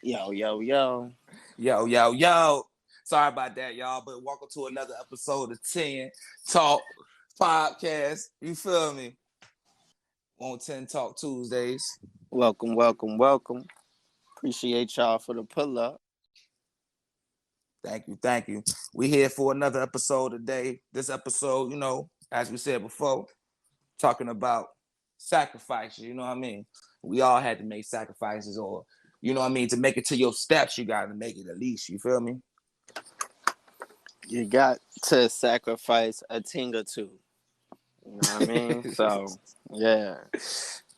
Yo, yo, yo. Yo, yo, yo. Sorry about that, y'all, but welcome to another episode of TENtalk podcast. You feel me? On TENtalk Tuesdays. Welcome, welcome, welcome. Appreciate y'all for the pull up. Thank you. We here for another episode today. This episode, as we said before, talking about sacrifices, you know what I mean? We all had to make sacrifices, or to make it to your steps, you gotta make it at least, you feel me? You got to sacrifice a ting or two. You know what I mean? So, yeah.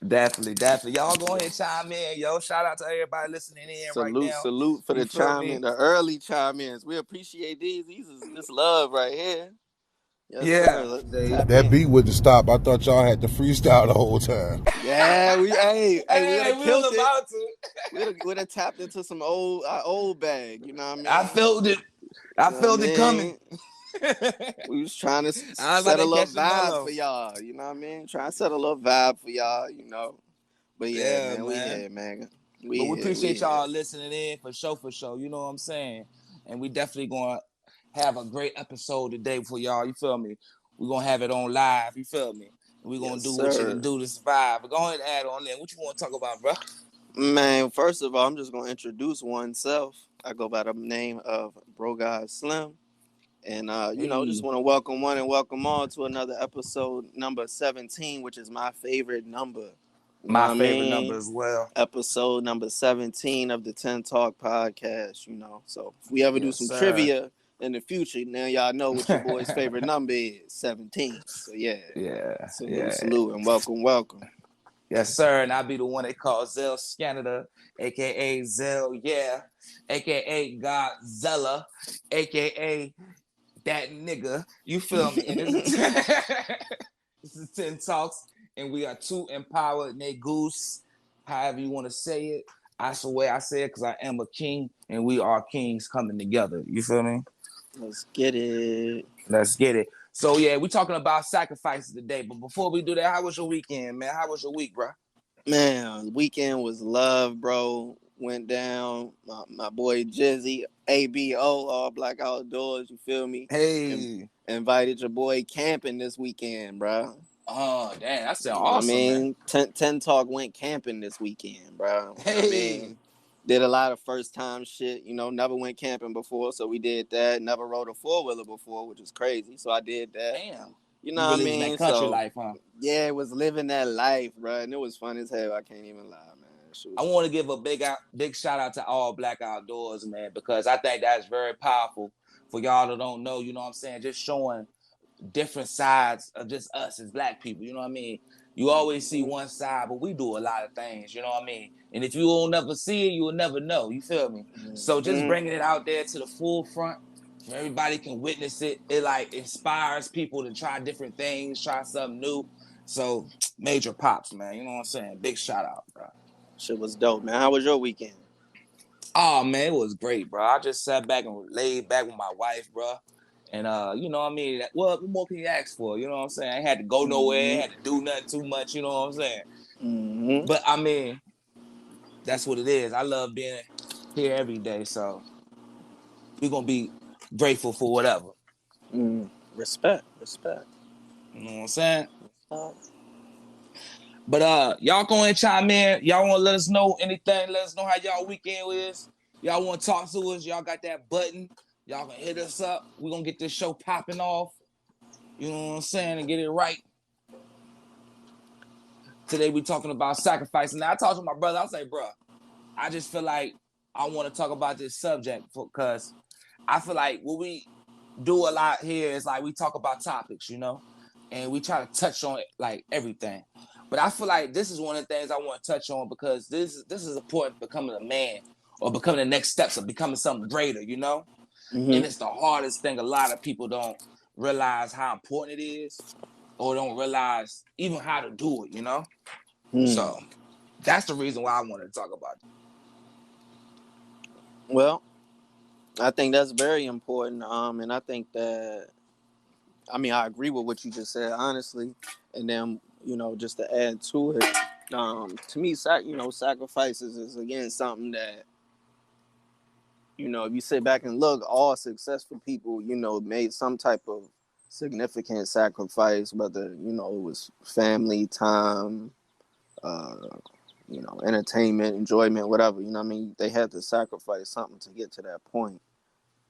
Definitely. Y'all go ahead and chime in, yo. Shout out to everybody listening in right now. Salute for the chime in, the early chime ins. We appreciate these. These is this love right here. Yes, sir. That beat wouldn't stop. I thought y'all had to freestyle the whole time. Yeah, we would have killed it. About to. We'd have tapped into some old bag. You know what I mean? I felt it. I felt it coming. We was trying to set a little vibe for y'all. You know what I mean? Trying to set a little vibe for y'all. You know. But yeah, man, we here, man. We appreciate y'all listening in for sure. You know what I'm saying? And we definitely gonna have a great episode today for y'all. You feel me? We're gonna have it on live. You feel me? We're gonna do what you can do to survive. But go ahead and add on there. What you want to talk about, bro? Man, first of all, I'm just gonna introduce oneself. I go by the name of BroGod Slim. And, just want to welcome one and welcome all to another episode number 17, which is my favorite number. My favorite number as well. Episode number 17 of the TENtalk podcast, So if we ever do some trivia in the future, now y'all know what your boy's favorite number is, 17. So, yeah. Salute, and welcome. Yes, sir. And I'll be the one they call Zel Scanada, a.k.a. Zel, a.k.a. God Zella, a.k.a. that nigga. You feel me? And this is TENtalks, and we are two empowered niggas, however you want to say it. I swear I say it because I am a king, and we are kings coming together. You feel me? Let's get it. So, yeah, we're talking about sacrifices today. But before we do that, how was your weekend, man? How was your week, bro? Man, weekend was love, bro. Went down. My boy Jizzy, ABO, All Black Outdoors, you feel me? Hey. Invited your boy camping this weekend, bro. Oh, damn, that sounds awesome, man. TENtalk went camping this weekend, bro. Hey. Did a lot of first time shit, never went camping before, so we did that. Never rode a 4-wheeler before, which is crazy, so I did that. Damn. You know what I mean? That country life, huh? Yeah, it was living that life, bro, and it was fun as hell. I can't even lie, man. I want to give a big shout out to All Black Outdoors, man, because I think that's very powerful for y'all that don't know, you know what I'm saying? Just showing different sides of just us as black people, you know what I mean? You always see one side, but we do a lot of things, you know what I mean? And if you will never see it, you will never know, you feel me? So just bringing it out there to the full front, so everybody can witness it. It like inspires people to try different things, try something new. So major pops, man, you know what I'm saying? Big shout out, bro. Shit was dope, man. How was your weekend? Oh, man, it was great, bro. I just sat back and laid back with my wife, bro. And, you know what I mean? What more can you ask for? You know what I'm saying? I had to go nowhere. I had to do nothing too much. You know what I'm saying? Mm-hmm. But, I mean, that's what it is. I love being here every day. So we're going to be grateful for whatever. Respect. You know what I'm saying? But y'all go ahead and chime in. Y'all want to let us know anything? Let us know how y'all weekend is. Y'all want to talk to us? Y'all got that button? Y'all can hit us up. We're going to get this show popping off. You know what I'm saying? And get it right. Today we talking about sacrificing. Now I talked to my brother. I say, bro, I just feel like I want to talk about this subject because I feel like what we do a lot here is like we talk about topics, and we try to touch on like everything. But I feel like this is one of the things I want to touch on because this is important, becoming a man or becoming the next steps of becoming something greater, Mm-hmm. And it's the hardest thing. A lot of people don't realize how important it is or don't realize even how to do it, So that's the reason why I wanted to talk about it. Well, I think that's very important. And I think that, I agree with what you just said, honestly. And then, just to add to it, to me, sacrifices is, again, something that you know, if you sit back and look, all successful people, you know, made some type of significant sacrifice, whether, you know, it was family, time, uh, you know, entertainment, enjoyment, whatever. You know what I mean? They had to sacrifice something to get to that point,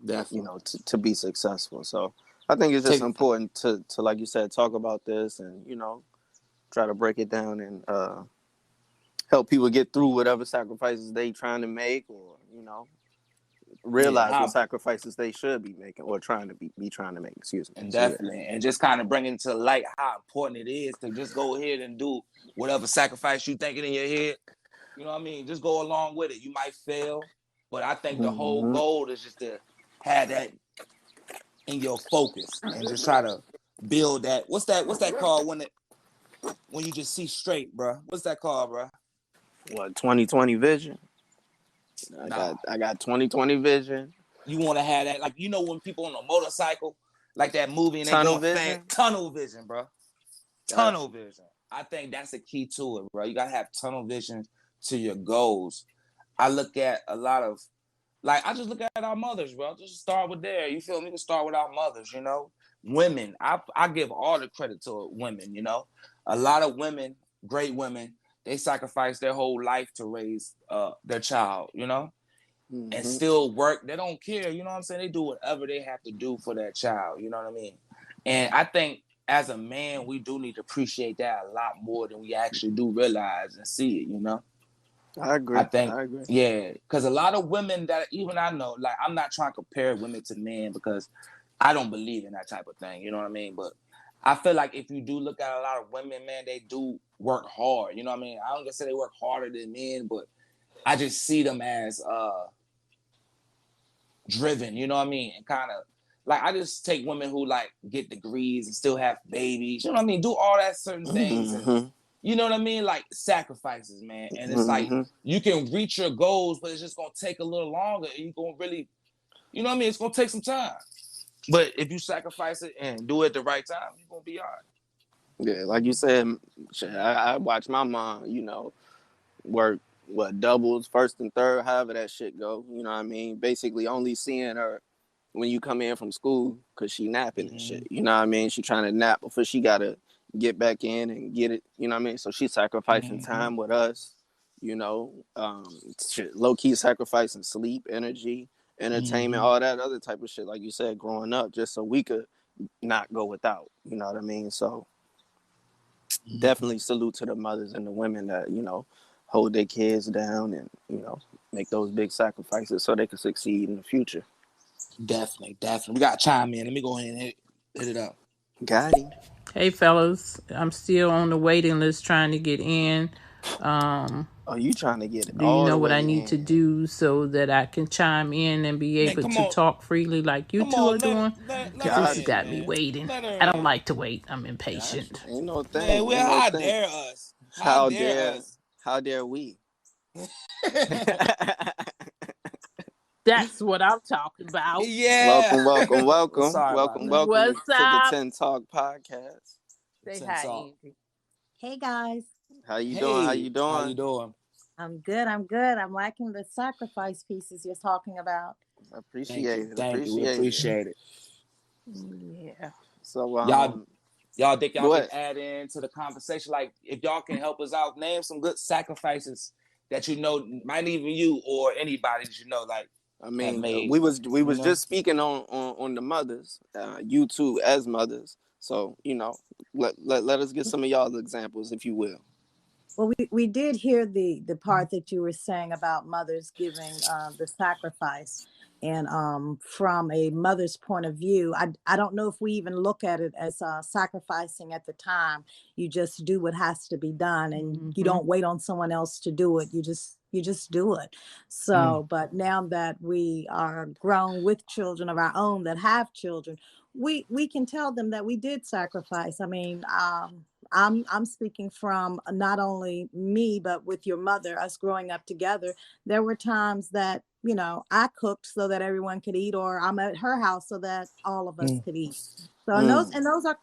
you Definitely. know, to be successful. So I think it's just important to, like you said, talk about this and, you know, try to break it down and help people get through whatever sacrifices they trying to make, or, you know, realize what sacrifices they should be making or trying to be trying to make. Excuse me. And So, yeah. definitely, and just kind of bringing to light how important it is to just go ahead and do whatever sacrifice you thinking in your head. You know what I mean? Just go along with it. You might fail, but I think the whole goal is just to have that in your focus and just try to build that. What's that called when you just see straight, bro? What's that called, bro? What, 2020 vision? Nah. I got 2020 vision. You want to have that, like, you know, when people on a motorcycle, like that movie, and they Tunnel going vision? fast. Tunnel vision, bro. Tunnel vision. I think that's the key to it, bro. You gotta have tunnel vision to your goals. I look at a lot of, like, I just look at our mothers, bro. Just start with there. You feel me? To start with our mothers, you know. Women. I give all the credit to women, you know. A lot of women, great women, they sacrifice their whole life to raise their child, you know. And still work. They don't care, you know what I'm saying? They do whatever they have to do for that child, you know what I mean? And I think as a man, we do need to appreciate that a lot more than we actually do realize and see it, you know? I agree. I think, yeah, because a lot of women that even I know, like, I'm not trying to compare women to men because I don't believe in that type of thing, you know what I mean? But I feel like if you do look at a lot of women, man, they do work hard, you know what I mean? I don't gonna say they work harder than men, but I just see them as driven, you know what I mean? And kind of like, I just take women who like get degrees and still have babies, you know what I mean? Do all that certain things, and you know what I mean? Like sacrifices, man. And it's like you can reach your goals, but it's just gonna take a little longer. And you're gonna really, you know what I mean? It's gonna take some time. But if you sacrifice it and do it at the right time, you're gonna be all right. Yeah, like you said, I watch my mom, you know, work doubles, first and third, however that shit go. You know what I mean? Basically, only seeing her when you come in from school because she napping and shit. You know what I mean? She trying to nap before she gotta get back in and get it. You know what I mean? So she's sacrificing time with us. You know, low key sacrificing sleep, energy, entertainment, all that other type of shit. Like you said, growing up, just so we could not go without. You know what I mean? So definitely salute to the mothers and the women that, you know, hold their kids down and, you know, make those big sacrifices so they can succeed in the future. Definitely. We got to chime in. Let me go ahead and hit it up. Got him. Hey, fellas. I'm still on the waiting list trying to get in. Oh, you trying to get it Do you all know the what way I need to in. do so that I can chime in and be able to talk freely like you two are doing? Because this has got me waiting. I don't like to wait. I'm impatient. Ain't no thing. Man, well, how dare us? How dare us? How dare we? That's what I'm talking about. Yeah. Welcome What's to the up? TENtalk podcast. Say hi, Angie. Hey guys. How you doing? How you doing? I'm good. I'm liking the sacrifice pieces you're talking about. Appreciate it. Thank you. We appreciate it. Yeah. So y'all think y'all can add into the conversation? Like, if y'all can help us out, name some good sacrifices that you know, might even you or anybody that you know, like, I mean, we was just speaking on the mothers, you two as mothers. So, you know, let us get some of y'all's examples, if you will. Well, we did hear the part that you were saying about mothers giving the sacrifice. And from a mother's point of view, I don't know if we even look at it as sacrificing at the time. You just do what has to be done, and you don't wait on someone else to do it. You just do it. So, but now that we are grown with children of our own that have children, we can tell them that we did sacrifice. I mean, I'm speaking from not only me, but with your mother, us growing up together. There were times that, you know, I cooked so that everyone could eat, or I'm at her house so that all of us could eat. So and those are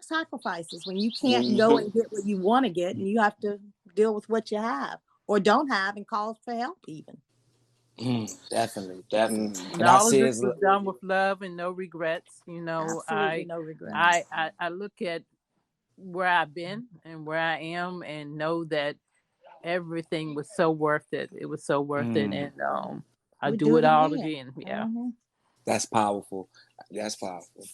sacrifices when you can't go and get what you want to get, and you have to deal with what you have or don't have and call for help even. Definitely. And And I all of see this it's was done with love and no regrets. You know, Absolutely no regrets. I look at where I've been and where I am and know that everything was so worth it. It was so worth it. And I We do do it it all again. again. Yeah. that's powerful. That's powerful.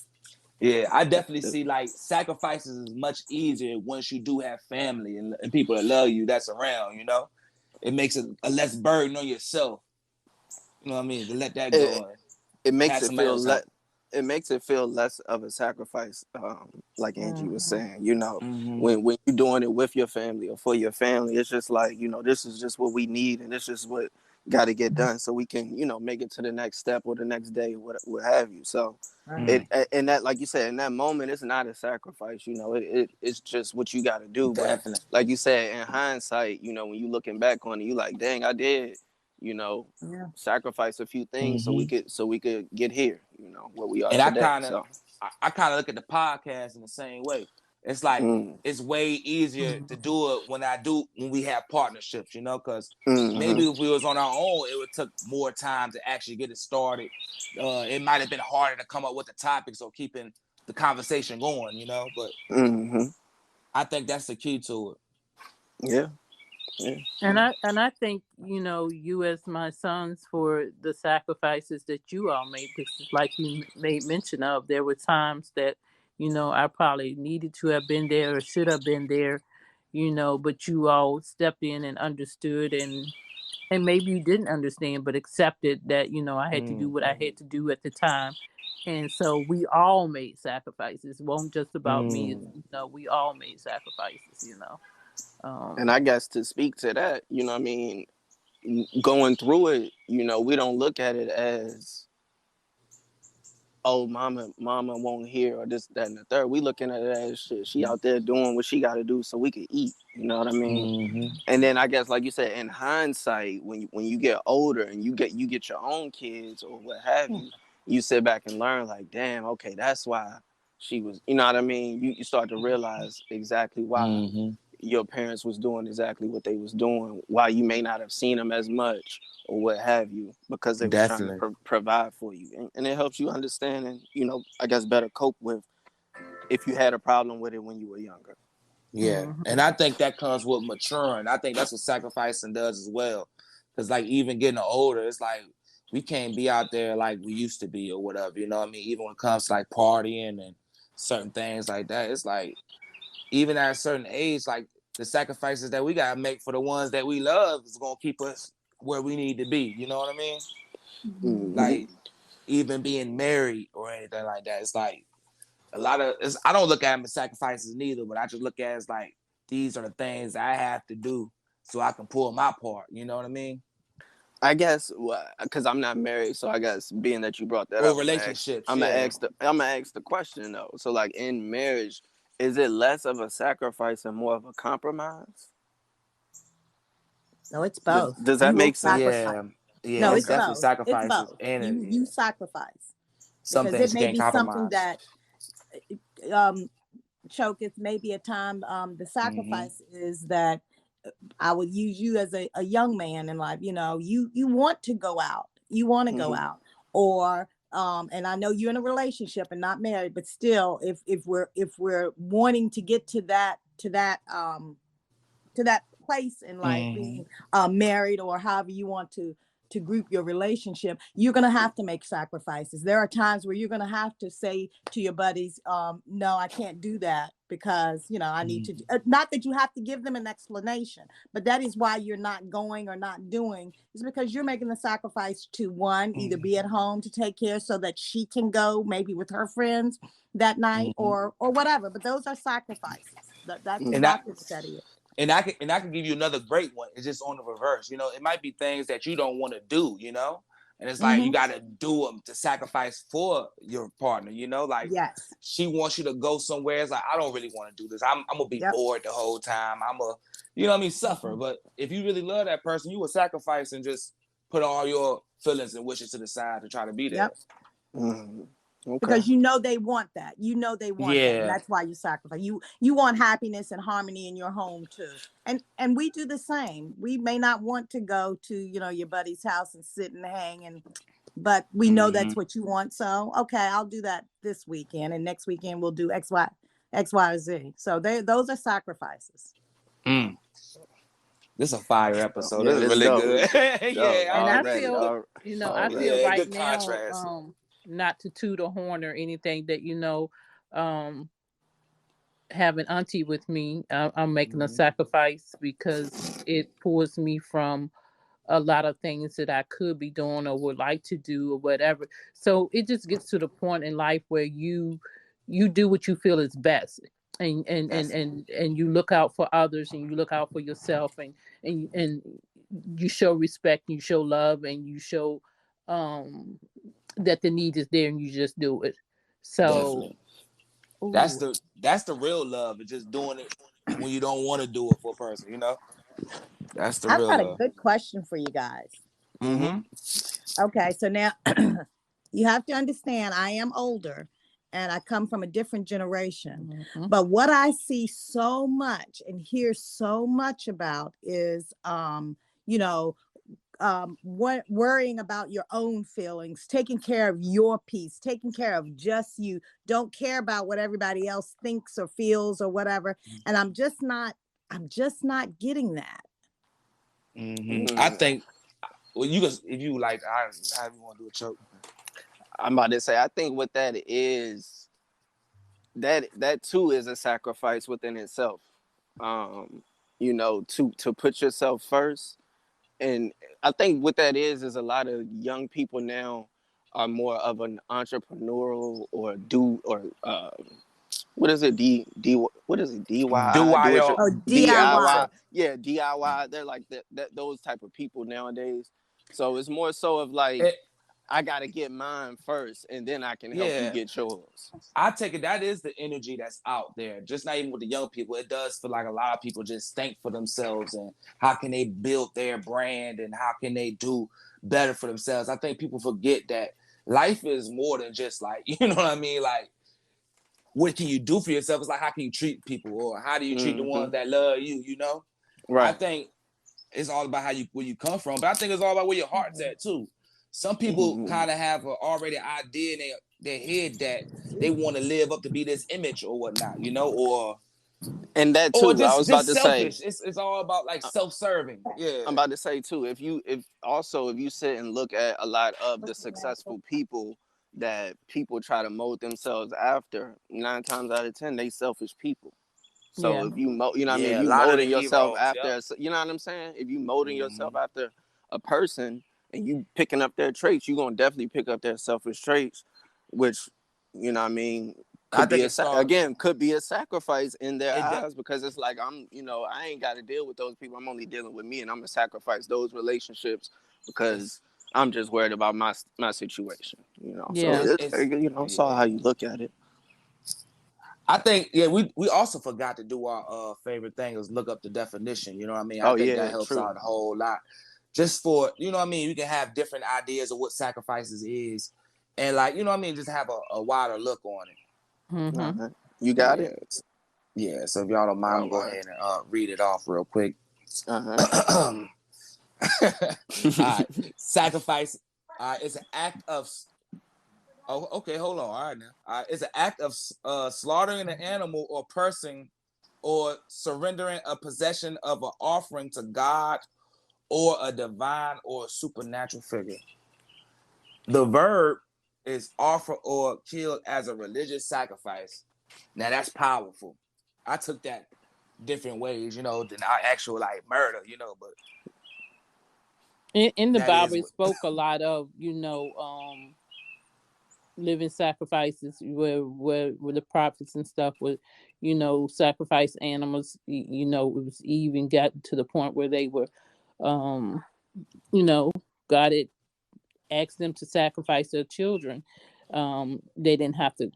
Yeah, I definitely see like sacrifices is much easier once you do have family and people that love you that's around, you know? It makes it a less burden on yourself. You know what I mean? To let that It go and it makes have it somebody feel else help. it makes it feel less of a sacrifice, like Angie was Mm-hmm. saying. You know, Mm-hmm. when you're doing it with your family or for your family, it's just like, this is just what we need, and this is what got to get done so we can, make it to the next step or the next day, what have you. So Right. Mm. and that, like you said, in that moment, it's not a sacrifice. It's just what you got to do. But Definitely. like you said, in hindsight, when you looking back on it, you like, dang, I did, you know Yeah. sacrifice a few things so we Mm-hmm. could get here, where we are And today. So I kind of look at the podcast in the same way. It's like mm, it's way easier to do it when we have partnerships, you know, because mm-hmm, maybe if we was on our own, it would take more time to actually get it started. It might have been harder to come up with the topics or keeping the conversation going, you know. But mm-hmm, I think that's the key to it. yeah, yeah, And I think, you as my sons, for the sacrifices that you all made, because like you made mention of, there were times that, I probably needed to have been there or should have been there, but you all stepped in and understood, and maybe you didn't understand, but accepted that, I had to do Mm, what I had to do at the time. And so we all made sacrifices. It wasn't just about me. It's, mm, we all made sacrifices. and Um, I guess to speak to that, what I mean, going through it, we don't look at it as, oh, mama won't hear, or this, that, and the third. We looking at it as, shit, she out there doing what she got to do so we can eat. You know what I mean? mm-hmm. And then I guess, like you said, in hindsight, when you get older and you get your own kids or what have you, you sit back and learn, like, damn, okay, that's why she was. You know what I mean? You start to realize exactly why Mm-hmm. your parents was doing exactly what they was doing, why you may not have seen them as much or what have you, because they was trying to Definitely. provide for you, and it helps you understand and, I guess, better cope with if you had a problem with it when you were younger. Yeah, mhm. and I think that comes with maturing. I think that's what sacrificing does as well. Because like even getting older, it's like we can't be out there like we used to be or whatever. You know what I mean? Even when it comes to like partying and certain things like that, it's like even at a certain age, like the sacrifices that we gotta make for the ones that we love is gonna keep us where we need to be. You know what I mean? Mm-hmm. Like even being married or anything like that. It's like a lot of I don't look at them as sacrifices neither, but I just look at it as like these are the things I have to do so I can pull my part. You know what I mean? I guess, because I'm not married, so I guess being that you brought that Or up, relationships, I'm gonna yeah. ask the question though. So, like, in marriage, is it less of a sacrifice and more of a compromise? No, it's Does, both. does that You will make sense? sacrifice. Yeah. Yeah, No, it's it's Okay. definitely both. It's sacrifices both. and You sacrifice some because it things you may can't be something compromise. that um choke. It's maybe a time. The Mm-hmm. sacrifice is that I would use you as a young man in life. You want to go out. You want to go Mm-hmm. out, or and I know you're in a relationship and not married, but still, if we're wanting to get to that place in life, Mm-hmm. being married or however you want to group your relationship, you're going to have to make sacrifices. There are times where you're going to have to say to your buddies, no, I can't do that because I need to not that you have to give them an explanation, but that is why you're not going or not doing, is because you're making the sacrifice to, one, either be at home to take care so that she can go maybe with her friends that night, Mm-hmm. or whatever. But those are sacrifices. That's And that exactly what that is. and I can give you another great one. It's just on the reverse. You know, it might be things that you don't want to do, you know? And it's like you Mm-hmm. gotta do them to sacrifice for your partner, you know, like Yes. she wants you to go somewhere. It's like, I don't really want to do this. I'm gonna be Yep. bored the whole time. You know what I mean, suffer. Mm-hmm. But if you really love that person, you will sacrifice and just put all your feelings and wishes to the side to try to be there. Yep. Mm-hmm. Okay. Because you know they want that. You know they want that. And Yeah. that's why you sacrifice. You want happiness and harmony in your home too. And we do the same. We may not want to go to, your buddy's house and sit and hang, but we know that's what you want. So okay, I'll do that this weekend, and next weekend we'll do X, Y, or Z. So those are sacrifices. This is a fire episode. Yeah, This is this really dope. good. Dope. Yeah, I And like I this. Already. feel, I Already. feel Yeah, right good now, contrast. not to toot a horn or anything, that having auntie with me, I'm making a sacrifice because it pulls me from a lot of things that I could be doing or would like to do or whatever. So it just gets to the point in life where you do what you feel is best. And you look out for others, and you look out for yourself, and you show respect, and you show love, and you show that the need is there, and you just do it. So Definitely. That's the real love. It's just doing it when you don't want to do it for a person, That's the I've real got a love. good question for you guys. Mm-hmm. Okay, so now you have to understand I am older and I come from a different generation. Mhm. But what I see so much and hear so much about is worrying about your own feelings, taking care of your peace, taking care of just you. Don't care about what everybody else thinks or feels or whatever. And I'm just not getting that. I think, well, you guys, if you like, how you want to do a choke? I'm about to say, I think what that is, that too is a sacrifice within itself. To put yourself first. And I think what that is a lot of young people now are more of an entrepreneurial what is it? What is it? DIY? Do it your Do-I-R. Oh, DIY. DIY. Yeah, DIY. They're like those type of people nowadays. So it's more so of like, I gotta get mine first, and then I can help you get yours. I take it that is the energy that's out there. Just not even with the young people. It does feel like a lot of people just think for themselves and how can they build their brand and how can they do better for themselves. I think people forget that life is more than just like, you know what I mean? Like, what can you do for yourself? It's like, how can you treat people, or how do you treat the ones that love you, Right. I think it's all about where you come from, but I think it's all about where your heart's at too. Some people kind of have an already idea in their head that they want to live up to be this image or whatnot, And that or too, I was about just to say. selfish. It's all about like self-serving. Yeah. I'm about to say too, if you sit and look at a lot of the successful people that people try to mold themselves after, 9 times out of 10 they selfish people. So Yeah. if you you know what I mean, Yeah, if a you lot of the molding yourself heroes. after, you know what I'm saying, if you molding yourself after a person and you picking up their traits, you're gonna definitely pick up their selfish traits, which, you know what I mean, I could think be it starts. could be a sacrifice in their It eyes, because it's like, I ain't got to deal with those people. I'm only dealing with me, and I'm gonna sacrifice those relationships because I'm just worried about my situation. So Yeah. it's it's all how you look at it. I think, we also forgot to do our favorite thing is look up the definition. You know what I mean? I Oh think yeah, that helps true. out a whole lot. Just for, you know what I mean? We can have different ideas of what sacrifices is, and like, you know what I mean? Just have a wider look on it. Mm-hmm. You got it. Yeah. So if y'all don't mind, I'm gonna go ahead and read it off real quick. All right. Sacrifice. It's an act of. Oh, okay. Hold on. All right now. It's an act of slaughtering an animal or person, or surrendering a possession of an offering to God or a divine or supernatural figure. The verb is offer or killed as a religious sacrifice. Now that's powerful. I took that different ways, than our actual like murder, but In the that Bible, is it what. spoke a lot of, living sacrifices where the prophets and stuff would, sacrifice animals. It was even got to the point where they were, um, God had asked them to sacrifice their children. They didn't have to,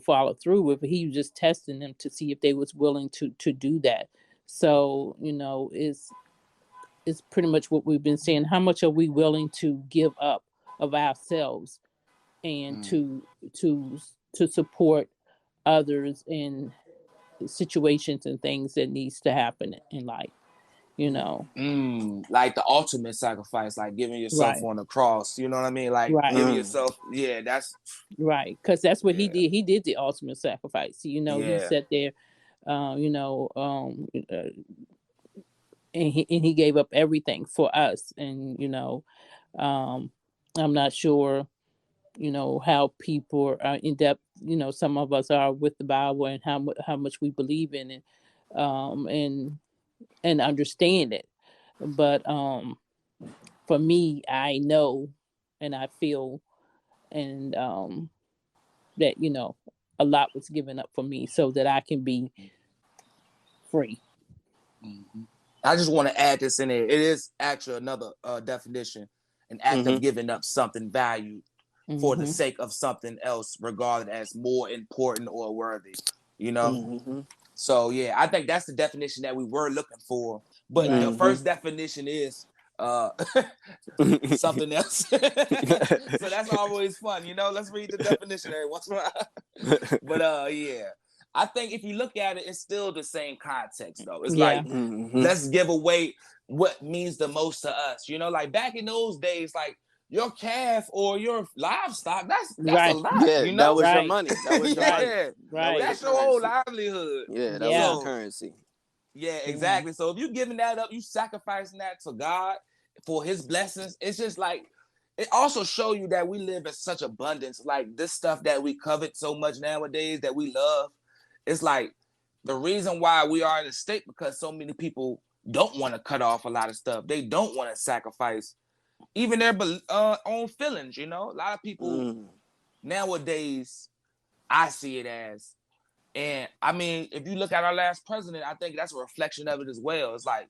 follow through with it. He was just testing them to see if they was willing to do that. So, it's pretty much what we've been saying. How much are we willing to give up of ourselves and to support others in situations and things that needs to happen in life, you know. Like the ultimate sacrifice, like giving yourself Right. on the cross. You know what I mean? Like Right. giving yourself. Yeah, that's Right, because that's what he yeah, did. He did the ultimate sacrifice. You know, he yeah. sat there, you know, and he gave up everything for us. And you know, um, I'm not sure, you know, how people are in depth. You know, some of us are with the Bible and how much we believe in it, and understand it. But for me, I know, and I feel, and that, you know, a lot was given up for me so that I can be free. I just want to add this in there. It is actually another definition, an act of giving up something valued for the sake of something else regarded as more important or worthy, you know? So yeah, I think that's the definition that we were looking for. But Right. the first definition is something else. So that's always fun, you know. Let's read the definition every once in a while. But yeah. I think if you look at it, it's still the same context though. It's Yeah. like let's give away what means the most to us. You know, like back in those days, like your calf or your livestock, that's a Right. lot, Yeah, you that know? was your Right. money. That was your money. Yeah. That was Right. your That's your whole currency. livelihood. Yeah, that was Yeah. your So currency. yeah, Yeah. exactly. So if you're giving that up, you sacrificing that to God for his blessings. It's just like it also show you that we live in such abundance. Like this stuff that we covet so much nowadays that we love. It's like the reason why we are in a state because so many people don't want to cut off a lot of stuff. They don't want to sacrifice even their own feelings, you know? A lot of people nowadays, I see it as, and I mean, if you look at our last president, I think that's a reflection of it as well. It's like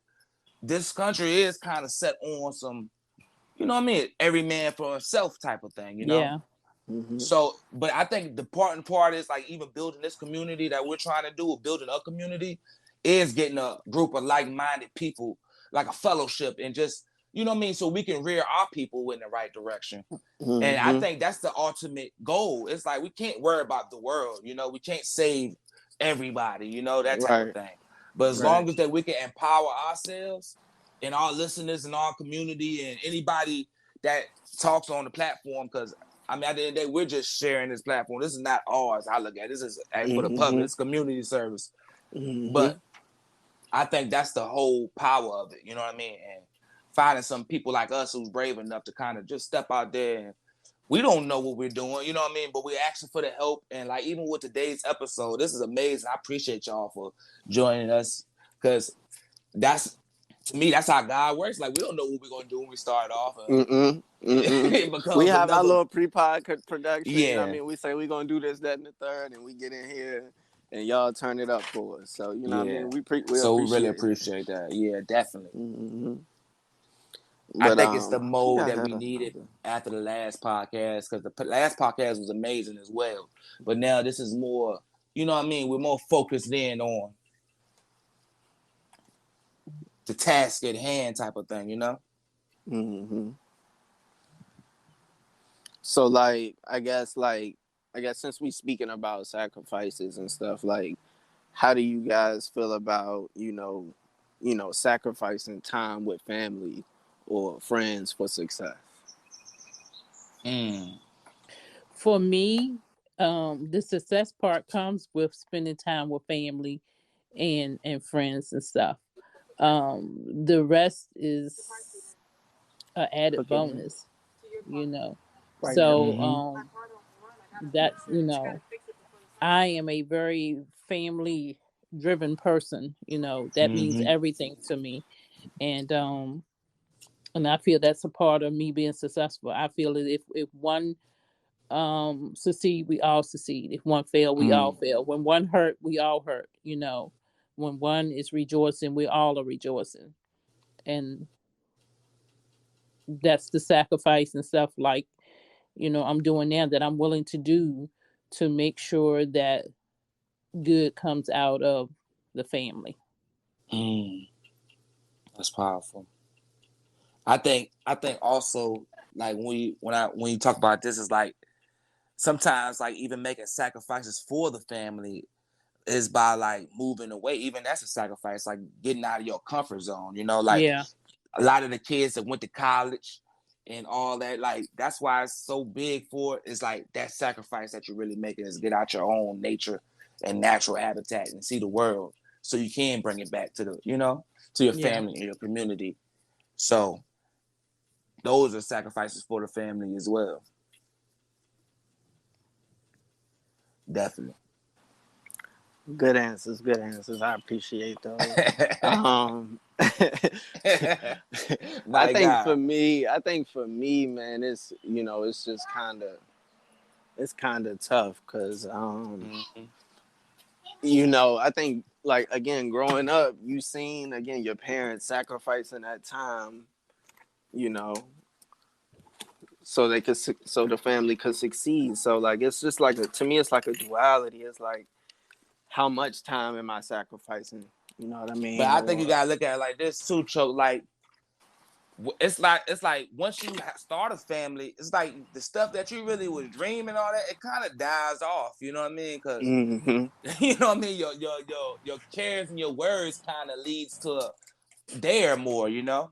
this country is kind of set on some, you know what I mean, every man for himself type of thing, you know? Yeah. So, but I think the important part is like even building this community that we're trying to do, building a community, is getting a group of like-minded people, like a fellowship, and just, you know what I mean, so we can rear our people in the right direction. And I think that's the ultimate goal. It's like we can't worry about the world, you know, we can't save everybody, you know, that type of Right. thing. But as long as that we can empower ourselves and our listeners and our community and anybody that talks on the platform, because I mean, at the end of the day, we're just sharing this platform. This is not ours. I look at it. This is for the public. It's community service. But I think that's the whole power of it. You know what I mean? And finding some people like us who's brave enough to kind of just step out there. And we don't know what we're doing. You know what I mean? But we're asking for the help. And like even with today's episode, this is amazing. I appreciate y'all for joining us because that's, to me, that's how God works. Like we don't know what we're gonna do when we start off. It We becomes have our another. little pre-pod production. You know what I Yeah. mean? We say we're gonna do this, that, and the third, and we get in here and y'all turn it up for us. So you know what I mean? We So we really appreciate appreciate that. Yeah, definitely. I But think it's the I think mode I that had we needed another. after the last podcast because the last podcast was amazing as well. But now this is more, you know what I mean? We're more focused in on the task at hand type of thing, you know? So like I guess since we speaking about sacrifices and stuff, like how do you guys feel about, sacrificing time with family or friends for success? For me, the success part comes with spending time with family and friends and stuff. The rest is an added bonus, you know. So that's, you know, I am a very family driven person, you know. That means everything to me. And I feel that's a part of me being successful. I feel that if one succeed, we all succeed. If one fail, we all fail. When one hurt, we all hurt, you know. When one is rejoicing, we all are rejoicing. And that's the sacrifice and stuff, like, you know, I'm doing now, that I'm willing to do to make sure that good comes out of the family. That's powerful. I think also like when you talk about this, is like sometimes like even making sacrifices for the family is by like moving away. Even that's a sacrifice, like getting out of your comfort zone, you know, like Yeah. a lot of the kids that went to college and all that, like that's why it's so big for it. It's like that sacrifice that you're really making is get out your own nature and natural habitat and see the world so you can bring it back to the, you know, to your family and your community. So those are sacrifices for the family as well. Definitely. Good answers. I appreciate those. My I think God. for me, man, it's, you know, it's just kind of tough because you know, I think like again growing up, you seen again your parents sacrificing that time, you know, so the family could succeed. So like it's just like to me it's like a duality. It's like, how much time am I sacrificing? You know what I mean? But I think you gotta look at it like this too, Choke. Like it's like once you start a family, it's like the stuff that you really was dreaming, all that, it kind of dies off. You know what I mean? Because you know what I mean. Your cares and your words kind of leads to dare more. You know.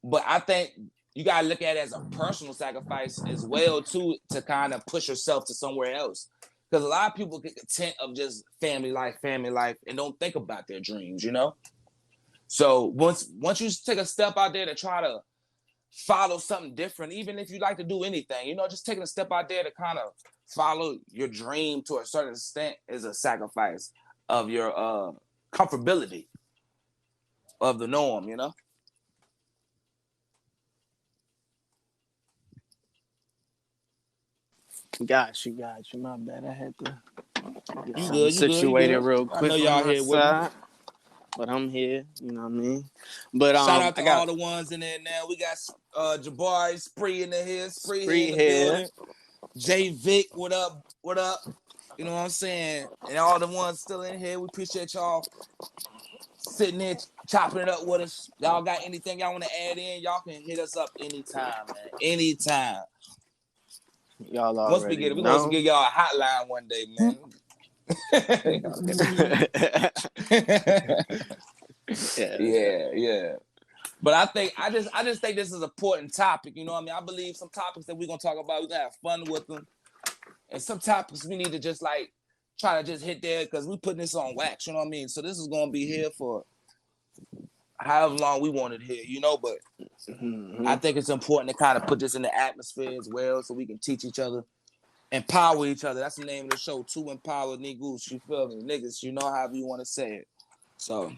But I think you gotta look at it as a personal sacrifice as well too, to kind of push yourself to somewhere else. Because a lot of people get content of just family life, and don't think about their dreams, you know? So once you take a step out there to try to follow something different, even if you like to do anything, you know, just taking a step out there to kind of follow your dream to a certain extent is a sacrifice of your comfortability of the norm, you know? Got you. My bad. I had to get You something good, situated real I quick know on y'all my here with me. side. But I'm here, you know what I mean? But shout out to all the ones in there now. We got Jabari Spree in the here, Spree in the building. J Vic, what up? You know what I'm saying? And all the ones still in here, we appreciate y'all sitting there chopping it up with us. Y'all got anything y'all want to add in? Y'all can hit us up anytime, man. Anytime. Y'all already Once we get it, we're going to give y'all a hotline one day, man. Yeah. But I just think this is an important topic. You know what I mean? I believe some topics that we're gonna talk about, we're gonna have fun with them. And some topics we need to just like try to just hit there because we putting this on wax, you know what I mean? So this is gonna be here for however long we want it here, you know, but I think it's important to kind of put this in the atmosphere as well so we can teach each other, empower each other. That's the name of the show, To Empower Niggas, you feel me? Niggas, you know, however you want to say it. So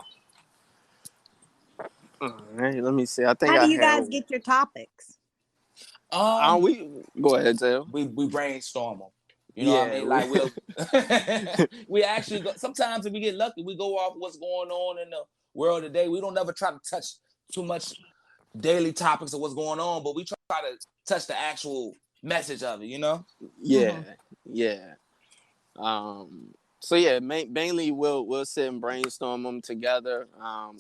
all right, let me see. I think how do you guys get your topics? We go ahead, Zell. We brainstorm them. You know what I mean? Like we'll we actually go, sometimes if we get lucky, we go off what's going on in the world today. We don't never try to touch too much daily topics of what's going on, but we try to touch the actual message of it, you know? Yeah. So yeah, mainly we'll sit and brainstorm them together.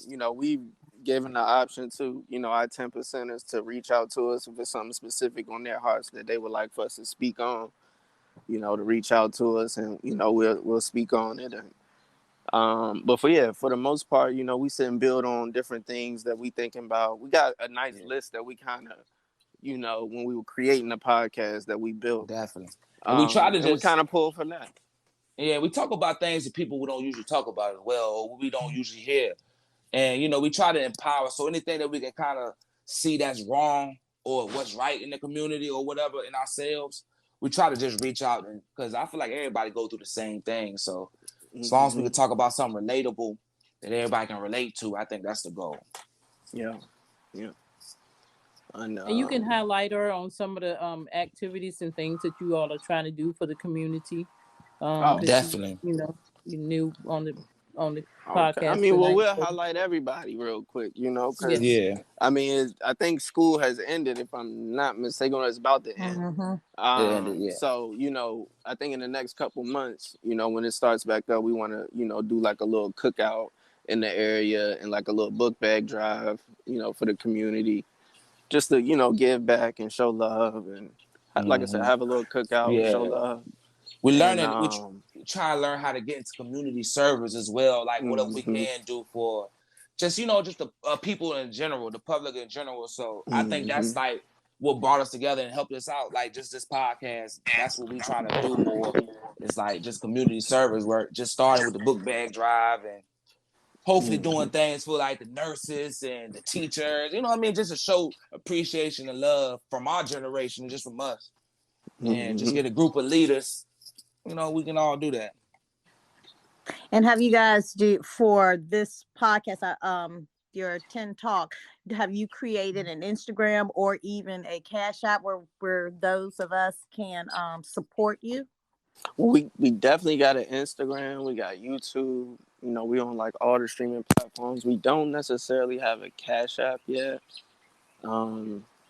You know, we've given the option to, you know, our 10%ers to reach out to us if it's something specific on their hearts that they would like for us to speak on, you know, to reach out to us and, you know, we'll speak on it. And but for the most part, you know, we sit and build on different things that we thinking about. We got a nice list that we kind of, you know, when we were creating the podcast that we built. Definitely. And we try to just kind of pull from that. Yeah, we talk about things that people don't usually talk about as well, or we don't usually hear. And, you know, we try to empower. So anything that we can kind of see that's wrong or what's right in the community or whatever in ourselves, we try to just reach out. Because I feel like everybody go through the same thing. So as long as we can talk about something relatable that everybody can relate to, I think that's the goal. Yeah. And you can highlight her on some of the activities and things that you all are trying to do for the community. Definitely. You know, you're new on the podcast. I mean, well, we'll highlight everybody real quick, you know, because I mean, I think school has ended, if I'm not mistaken, or it's about to end. So, you know, I think in the next couple months, you know, when it starts back up, we want to, you know, do like a little cookout in the area and like a little book bag drive, you know, for the community, just to, you know, give back and show love and, like I said, have a little cookout, show Yeah. love. We're And learning, we try to learn how to get into community service as well. Like whatever we can do for just, just the people in general, the public in general. So I think that's like what brought us together and helped us out. Like just this podcast, that's what we trying to do more. It's like just community service work, just starting with the book bag drive and hopefully doing things for like the nurses and the teachers, you know what I mean? Just to show appreciation and love from our generation, just from us. And just get a group of leaders, we can all do that. And have you guys for this podcast, your TENtalk, have you created an Instagram or even a Cash App where those of us can support you? We definitely got an Instagram. We got YouTube. We on like all the streaming platforms. We don't necessarily have a Cash App yet.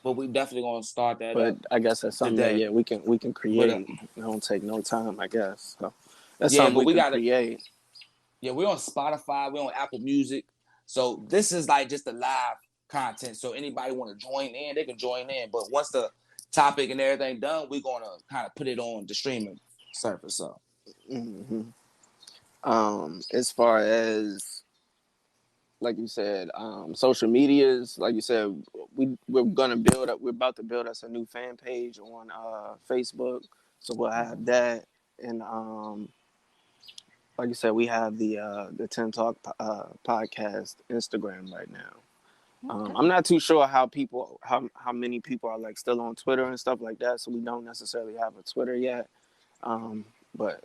But we definitely gonna start that. But I guess that's something today. that we can create. It don't take no time, I guess. So that's something we can create. Yeah, we're on Spotify. We're on Apple Music. So this is like just the live content. So anybody want to join in, they can join in. But once the topic and everything done, we're gonna kind of put it on the streaming surface. So. As far as like you said, social medias, like you said, we're about to build us a new fan page on Facebook, so we'll have that. And like you said, we have the TENtalk podcast Instagram right now. I'm not too sure how many people are like still on Twitter and stuff like that, so we don't necessarily have a Twitter yet. But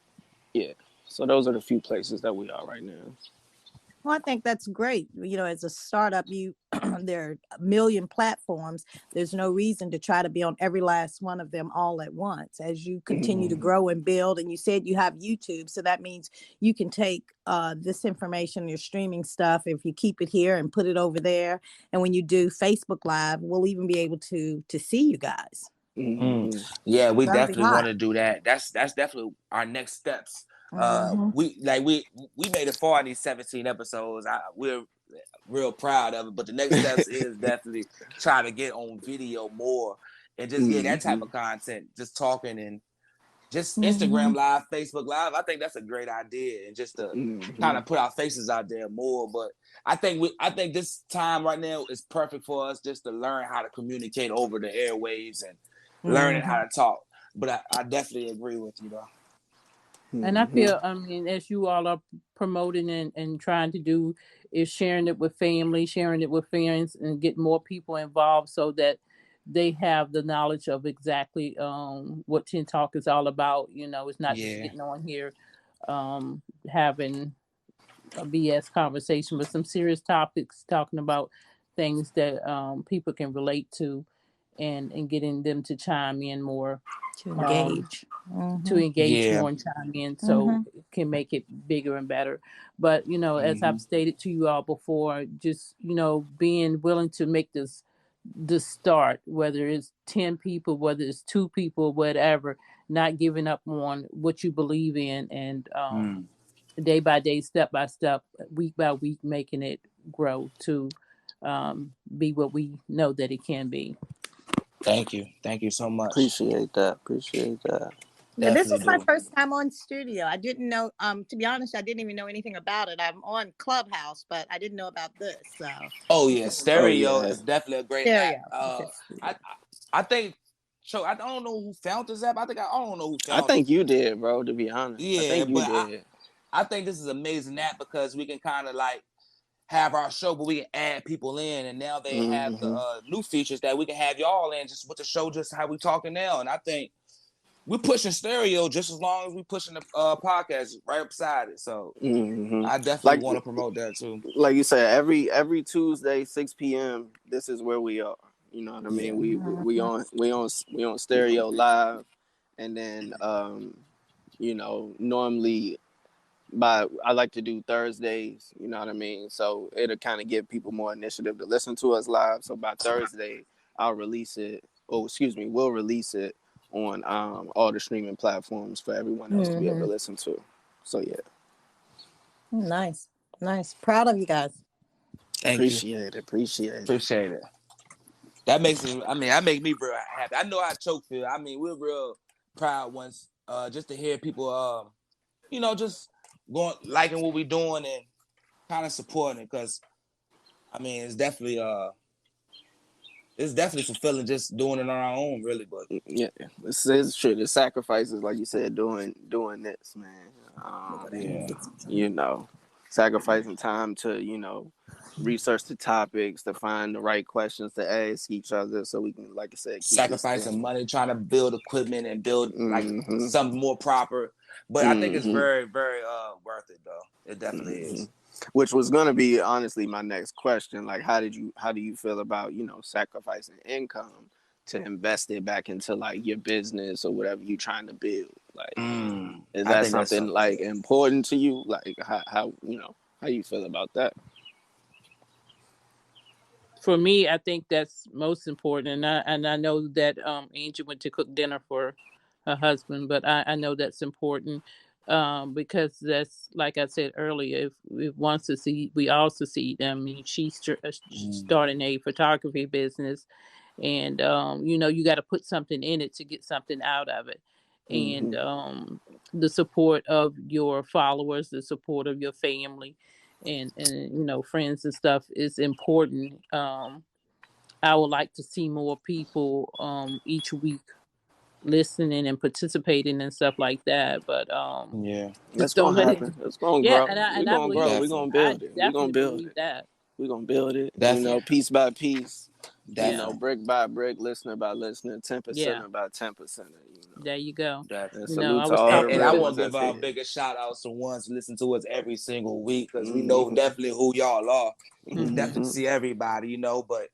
yeah, so those are the few places that we are right now. Well, I think that's great. As a startup, there are a million platforms. There's no reason to try to be on every last one of them all at once. As you continue to grow and build, and you said you have YouTube, so that means you can take this information, your streaming stuff, if you keep it here and put it over there. And when you do Facebook Live, we'll even be able to see you guys. Yeah, we definitely want to do that. That's definitely our next steps. We made it far in these 17 episodes. We're real proud of it, but the next steps is definitely try to get on video more and just get that type of content, just talking and just Instagram Live, Facebook Live. I think that's a great idea, and just to kind of put our faces out there more. But I think this time right now is perfect for us just to learn how to communicate over the airwaves and learning how to talk. But I definitely agree with you though. And I feel, as you all are promoting and trying to do, is sharing it with family, sharing it with friends, and get more people involved so that they have the knowledge of exactly what TENtalk is all about. It's not just getting on here, having a BS conversation, but some serious topics, talking about things that people can relate to, and getting them to chime in more. To engage. More and chime in, so it can make it bigger and better. But as I've stated to you all before, just being willing to make the start, whether it's 10 people, whether it's 2 people, whatever, not giving up on what you believe in, and day by day, step by step, week by week, making it grow to be what we know that it can be. Thank you so much. Appreciate that. Yeah, this is my first time on studio. I didn't know, to be honest, I didn't even know anything about it. I'm on Clubhouse, but I didn't know about this. So Stereo is definitely a great app. I think I don't know who found this app. I don't know who found it. I think you did, bro, to be honest. Yeah, I think you did. I think this is an amazing app because we can kind of like have our show, but we can add people in, and now they have the new features that we can have y'all in just with the show, just how we talking now. And I think we're pushing stereo just as long as we're pushing the podcast right beside it. So I definitely want to promote that too. Like you said, every Tuesday, 6 p.m. This is where we are. You know what I mean? We on stereo live, and then normally I like to do Thursdays. You know what I mean? So it'll kind of give people more initiative to listen to us live. So by Thursday, we'll release it on all the streaming platforms for everyone else to be able to listen to. So yeah. Nice. Proud of you guys. Thank you. Appreciate it. Appreciate it. That makes me. I mean, that make me real happy. I know how Choke feel. I mean, we're real proud once, just to hear people, just going liking what we're doing and kind of supporting it. Because I mean, it's definitely fulfilling just doing it on our own, really. But Yeah, it's true. The sacrifices, like you said, doing this, man. yeah, You know, sacrificing time to research the topics, to find the right questions to ask each other, so we can, like I said, keep this sacrificing thing. money, trying to build equipment and build like Mm-hmm. something more proper. But I think it's Mm-hmm. very, very worth it though. It definitely Mm-hmm. is. Which was going to be honestly my next question. Like, how do you feel about sacrificing income to invest it back into like your business or whatever you're trying to build? Like, is I that think that's something something. like important to you? Like, how you feel about that? For me, I think that's most important. And I know that Angel went to cook dinner for her husband, but I know that's important, because that's like I said earlier. If one succeed, we all succeed. I mean, she's starting a photography business, and you got to put something in it to get something out of it, and Mm-hmm. the support of your followers, the support of your family, and friends and stuff is important. I would like to see more people each week listening and participating and stuff like that, but Yeah, That's just don't gonna let it. happen. It's gonna Yeah, grow. and I We're and I gonna grow. believe We're definitely, gonna I build it. We're gonna definitely build believe it. that. We're gonna build it. definitely, Piece by piece. definitely, Brick by brick, listener by listener, 10% Yeah, by 10%. there you go. And definitely. salute I to was all the talking And I real to. want ones to give that's our here. biggest shout outs to ones who listen to us every single week because we know Mm-hmm. definitely who y'all are. We Mhm. definitely Mm-hmm. see everybody, but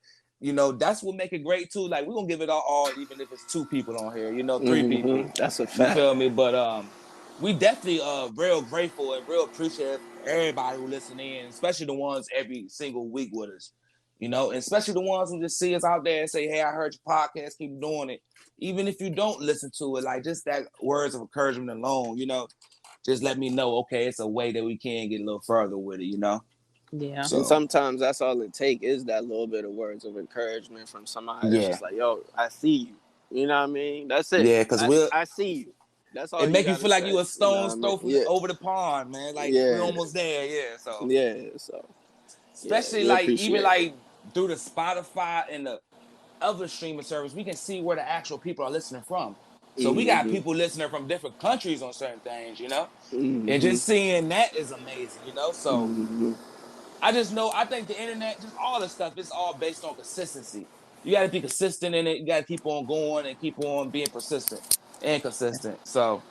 that's what make it great too. Like we're gonna give it all, even if it's 2 people on here, 3 people. Mm-hmm. That's a You fact. feel me? But we definitely real grateful and real appreciative everybody who listen in, especially the ones every single week with us. And especially the ones who just see us out there and say, "Hey, I heard your podcast, keep doing it." Even if you don't listen to it, like just that words of encouragement alone, just let me know, okay, it's a way that we can get a little further with it. Yeah. And So sometimes that's all it takes is that little bit of words of encouragement from somebody that's yeah, just like, yo, I see you. You know what I mean? That's it. yeah, because I see you. That's all it you make you gotta feel like say. you a You know what stone's I mean? throw from Yeah. over the pond, man. Like we're Yeah. almost there, yeah. So Yeah. So yeah, especially we like even appreciate it. like through the Spotify and the other streaming service, we can see where the actual people are listening from. So we got Mm-hmm. people listening from different countries on certain things. And Mm-hmm. just seeing that is amazing. So Mm-hmm. I think the internet, just all the stuff, it's all based on consistency. You got to be consistent in it. You got to keep on going and keep on being persistent and consistent. So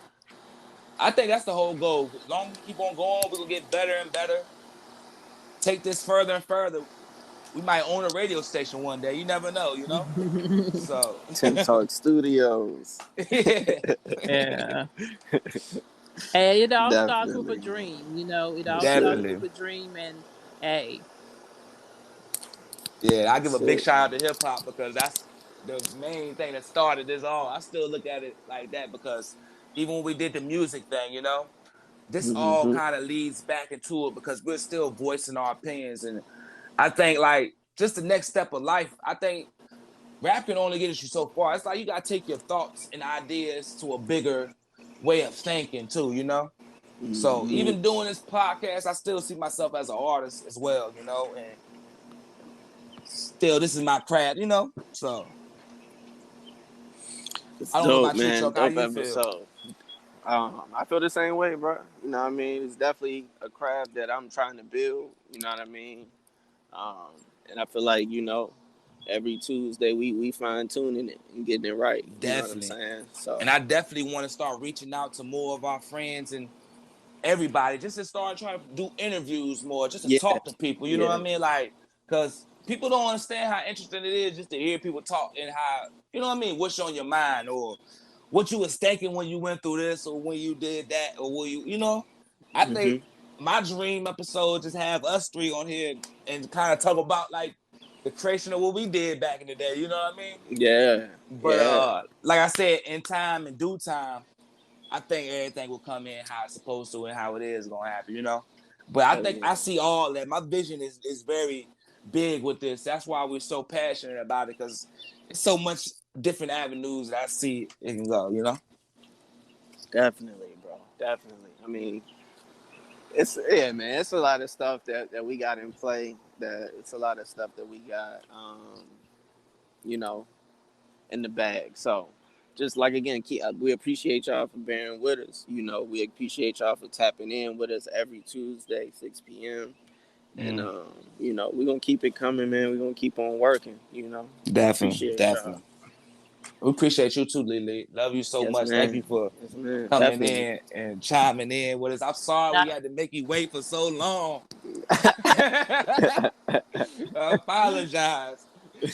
I think that's the whole goal. As long as we keep on going, we're going to get better and better. Take this further and further. We might own a radio station one day. You never know. So, TENtalk Studios. yeah, Yeah. Hey, it all starts with a Definitely. dream. It For all sure. starts definitely. with a dream, and hey. Yeah, I give a That's big it. shout out to hip hop because that's the main thing that started this all. I still look at it like that because even when we did the music thing, this all Mm-hmm. kind of leads back into it because we're still voicing our opinions. And I think like just the next step of life, I think rap can only get you so far. It's like you gotta take your thoughts and ideas to a bigger way of thinking too. So Mm-hmm. even doing this podcast, I still see myself as an artist as well, and still this is my craft. So It's I don't know dope, about you, man. Chuck. How Dope you feel? episode. I feel the same way, bro. You know what I mean? It's definitely a craft that I'm trying to build. You know what I mean? Um, and I feel like, every Tuesday we fine tuning it and getting it right. You know what I'm Definitely. saying? So, And I definitely want to start reaching out to more of our friends and everybody just to start trying to do interviews more, just to yeah, talk to people. You know what yeah. I mean? Like, because people don't understand how interesting it is just to hear people talk and how, you know what I mean? What's on your mind or what you was thinking when you went through this or when you did that or when I think Mm-hmm. my dream episode just have us 3 on here and kind of talk about like the creation of what we did back in the day. You know what I mean? Yeah, But yeah. like I said, in time and due time, I think everything will come in how it's supposed to and how it is gonna happen. But I Hell think yeah. I see all that. My vision is very. big with this. That's why we're so passionate about it, because it's so much different avenues that I see it can go, you know? Definitely, bro. Definitely. I mean, man. It's a lot of stuff that we got in play. That it's a lot of stuff that we got, you know, in the bag. So, just like again, we appreciate y'all for bearing with us. You know, we appreciate y'all for tapping in with us every Tuesday, 6 p.m. And you know, we're gonna keep it coming, man. We're gonna keep on working. You know, appreciate y'all. We appreciate you too, Lily. Love you so Yes, much. Thank man. you for Yes, man. coming Definitely. in and chiming in with us. I'm sorry Not, we had to make you wait for so long. I apologize.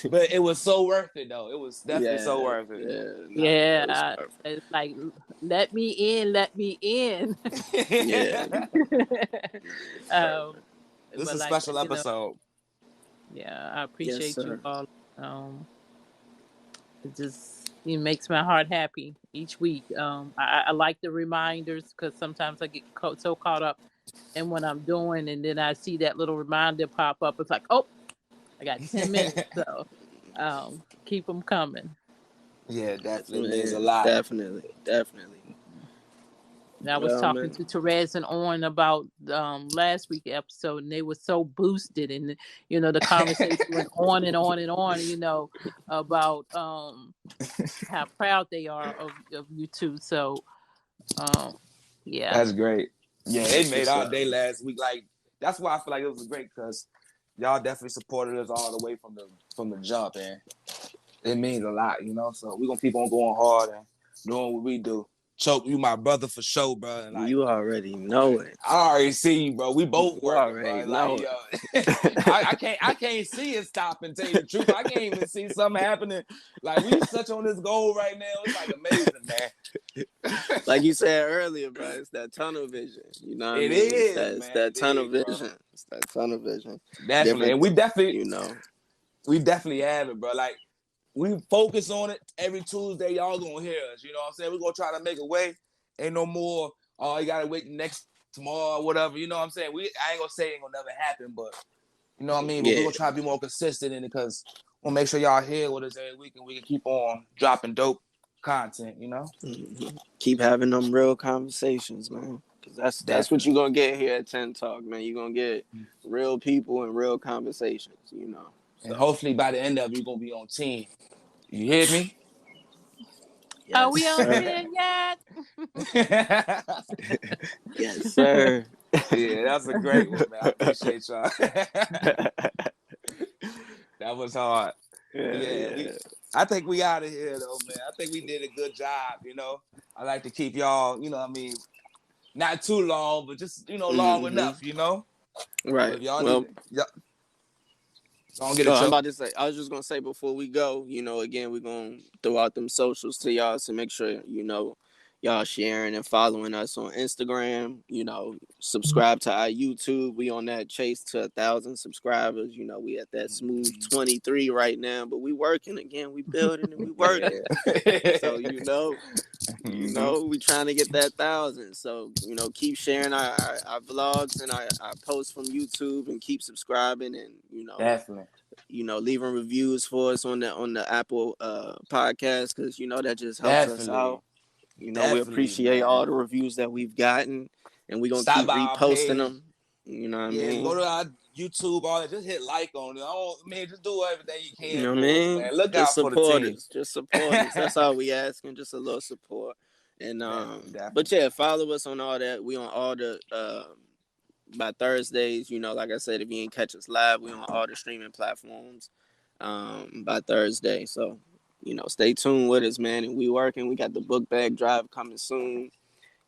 But it was so worth it, though. It was definitely so worth it. Nah, it was yeah, perfect. it's like, let me in, let me in. Yeah, um, This is but a like, special episode. yeah, I yes, appreciate you sir. all. It makes my heart happy each week. I like the reminders, because sometimes I get so caught up in what I'm doing, and then I see that little reminder pop up. It's like, oh, I got 10 minutes. So keep them coming. Yeah, Yes, definitely means a man. lot. Definitely. And I was Well, talking man. to Therese and Owen about last week's episode, and they were so boosted, and the conversation went on and on and on, about how proud they are of you two. So yeah. That's great. Yeah, it That's made what's our up. day last week. Like, that's why I feel like it was great, because y'all definitely supported us all the way from the jump, and it means a lot, So we're gonna keep on going hard and doing what we do. Choke, you my brother for sure, bro. And like, You already know it. I already see you, bro. We both You working, already bro. Like, know yo, it. I can't see it stopping. Tell you the truth, I can't even see something happening. Like, we such on this goal right now. It's like amazing, man. Like you said earlier, bro, it's that tunnel vision. You know what I It mean? is, It's man. that It tunnel is, bro. vision. It's that tunnel vision. Definitely, Different, and you know. we definitely have it, bro. Like, we focus on it every Tuesday. Y'all gonna hear us. You know what I'm saying? We're gonna try to make a way. Ain't no more. Oh, you gotta wait next tomorrow or whatever. You know what I'm saying? I ain't gonna say it ain't gonna never happen, but you know what I mean. But we're Yeah. gonna try to be more consistent in it, because we'll make sure y'all here with us every week, and we can keep on dropping dope content. Mm-hmm. Keep having them real conversations, man. Cause that's what Definitely. you're gonna get here at TENtalk, man. You're gonna get real people and real conversations. And So hopefully by the end of it, you're gonna be on team. You hear me? Are yes, we on sir. 10 yet? Yeah, Yes, sir. that's a great one, man. I appreciate y'all. That was hard. But yeah, Yeah. I think we out of here though, man. I think we did a good job. I like to keep y'all, not too long, but just, long Mm-hmm. enough. But Right. if y'all Well, don't get a oh, I'm choke. about to say, I was just gonna say before we go, again, we're gonna throw out them socials to y'all, so make sure y'all sharing and following us on Instagram. Subscribe to our YouTube. We on that chase to 1,000 subscribers. We at that smooth 23 right now, but we working again. We building and we working. So Yeah. we trying to get that 1,000. So keep sharing our vlogs and our posts from YouTube, and keep subscribing, and Definitely. leaving reviews for us on the Apple podcast, because that just helps us Definitely. out. We Definitely, appreciate man. all the reviews that we've gotten, and we're gonna Stop keep by our reposting page. them. You know what I Yeah, go mean? to our YouTube, all that. Just hit like on it. Man, just do everything you You can know what I for us, mean? man. Look Just out for the support team. us. Just support us. That's all we asking. Just a little support. And but Definitely. yeah, follow us on all that. We on all the by Thursdays. Like I said, if you ain't catch us live, we on all the streaming platforms by Thursday. So stay tuned with us, man. And we working. We got the book bag drive coming soon.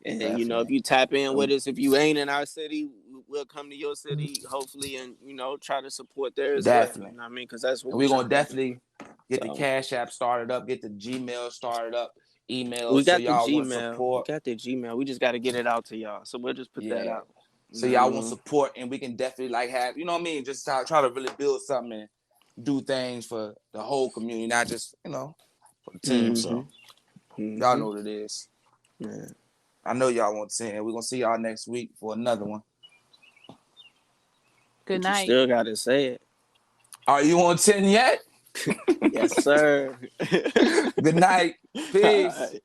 And if Definitely. you tap in with us, if you ain't in our city, we'll come to your city, hopefully, and try to support there as well. You Definitely. know what I mean? Because that's what And we're we're gonna trying to do. definitely get the So Cash App started up, get the Gmail started up, emails. we So got the y'all want Gmail. We support. got the Gmail. We just got to get it out to y'all. So we'll just put that Yeah. out. You So know what I y'all want mean? support, and we can definitely have, just try to really build something and do things for the whole community, not just, for the team. So y'all know what it is. Yeah. I know y'all want 10. We're gonna see y'all next week for another one. Good But you night. still got to say it. Are you on 10 yet? Yes, sir. Good night. Peace.